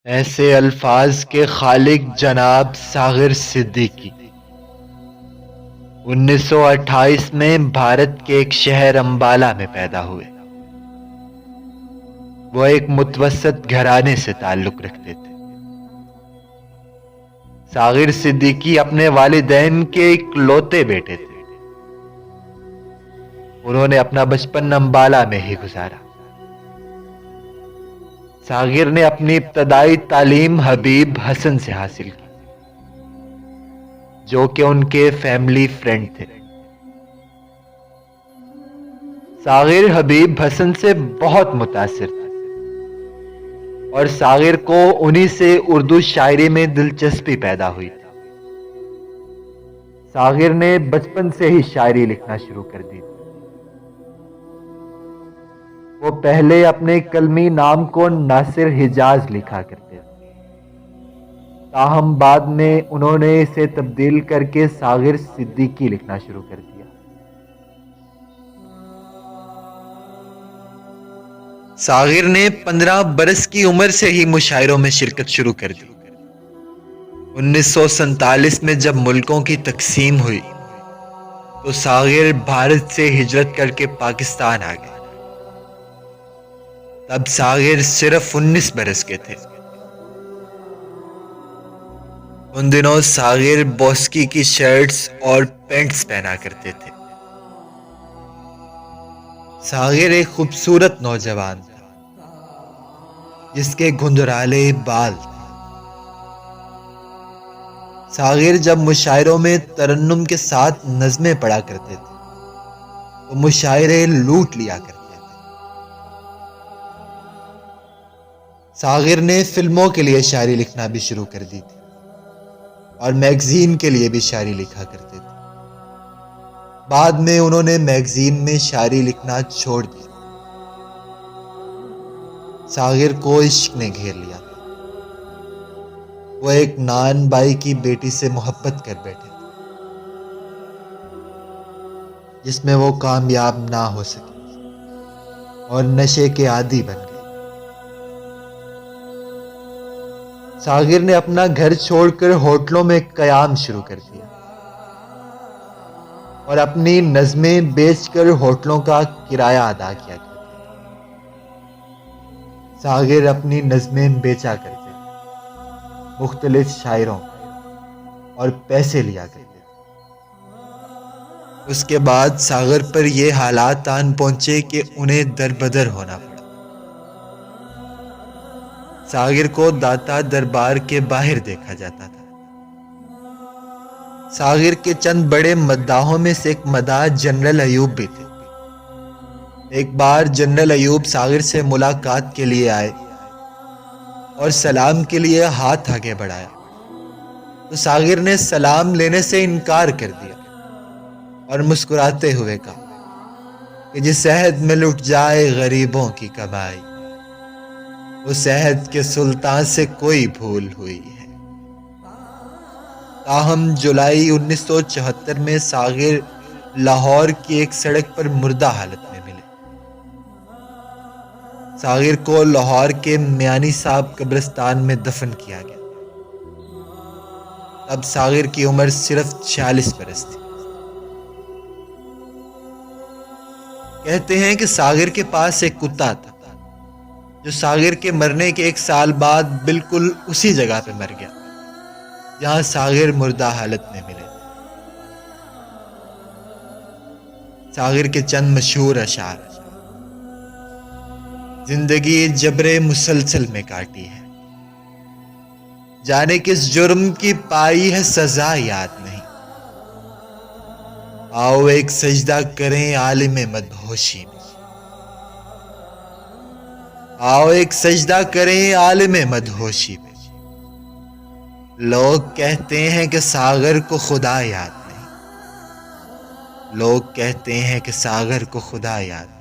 ایسے الفاظ کے خالق جناب ساغر صدیقی 1928 میں بھارت کے ایک شہر امبالہ میں پیدا ہوئے۔ وہ ایک متوسط گھرانے سے تعلق رکھتے تھے۔ ساغر صدیقی اپنے والدین کے اکلوتے بیٹے تھے۔ انہوں نے اپنا بچپن امبالہ میں ہی گزارا۔ ساغر نے اپنی ابتدائی تعلیم حبیب حسن سے حاصل کی، جو کہ ان کے فیملی فرینڈ تھے۔ ساغر حبیب حسن سے بہت متاثر تھا اور ساغر کو انہی سے اردو شاعری میں دلچسپی پیدا ہوئی تھی۔ ساغر نے بچپن سے ہی شاعری لکھنا شروع کر دی تھی۔ وہ پہلے اپنے قلمی نام کو ناصر حجاز لکھا کرتے تھے، تاہم بعد میں انہوں نے اسے تبدیل کر کے ساغر صدیقی لکھنا شروع کر دیا۔ ساغر نے 15 برس کی عمر سے ہی مشاعروں میں شرکت شروع کر دی۔ 1947 میں جب ملکوں کی تقسیم ہوئی تو ساغر بھارت سے ہجرت کر کے پاکستان آ گئے۔ تب ساغر صرف 19 برس کے تھے۔ ان دنوں ساغر بوسکی کی شرٹس اور پینٹس پہنا کرتے تھے۔ ساغر ایک خوبصورت نوجوان تھا جس کے گھنگرالے بال تھے۔ ساغر جب مشاعروں میں ترنم کے ساتھ نظمیں پڑھا کرتے تھے تو مشاعرے لوٹ لیا کرتے تھے۔ ساغر نے فلموں کے لیے شاعری لکھنا بھی شروع کر دی تھی اور میگزین کے لیے بھی شاعری لکھا کرتے تھے۔ بعد میں انہوں نے میگزین میں شاعری لکھنا چھوڑ دیا۔ ساغر کو عشق نے گھیر لیا تھا۔ وہ ایک نان بائی کی بیٹی سے محبت کر بیٹھے تھے جس میں وہ کامیاب نہ ہو سکے اور نشے کے عادی بن گئے۔ ساغر نے اپنا گھر چھوڑ کر ہوٹلوں میں قیام شروع کر دیا اور اپنی نظمیں بیچ کر ہوٹلوں کا کرایہ ادا کیا کرتے تھے۔ ساغر اپنی نظمیں بیچا کرتے تھے، مختلف شاعروں اور پیسے لیا کرتے تھے۔ اس کے بعد ساغر پر یہ حالات آن پہنچے کہ انہیں دربدر ہونا پڑا۔ ساغر کو داتا دربار کے باہر دیکھا جاتا تھا۔ ساغر کے چند بڑے مداحوں میں سے ایک مداح جنرل ایوب بھی تھے۔ ایک بار جنرل ایوب ساغر سے ملاقات کے لیے آئے اور سلام کے لیے ہاتھ آگے بڑھایا تو ساغر نے سلام لینے سے انکار کر دیا اور مسکراتے ہوئے کہا کہ جس عہد میں لٹ جائے غریبوں کی کمائی، اس عہد کے سلطان سے کوئی بھول ہوئی ہے۔ تاہم جولائی 1974 میں ساغر لاہور کی ایک سڑک پر مردہ حالت میں ملے۔ ساغر کو لاہور کے میانی صاحب قبرستان میں دفن کیا گیا۔ تب ساغر کی عمر صرف 46 برس تھی۔ کہتے ہیں کہ ساغر کے پاس ایک کتا تھا جو ساغر کے مرنے کے 1 سال بعد بالکل اسی جگہ پہ مر گیا جہاں ساغر مردہ حالت میں ملے۔ ساغر کے چند مشہور اشعار: زندگی جبر مسلسل میں کاٹی ہے، جانے کس جرم کی پائی ہے سزا یاد نہیں، آؤ ایک سجدہ کریں عالم مدہوشی میں، آؤ ایک سجدہ کریں عالم مدہوشی میں، لوگ کہتے ہیں کہ ساغر کو خدا یاد نہیں، لوگ کہتے ہیں کہ ساغر کو خدا یاد نہیں۔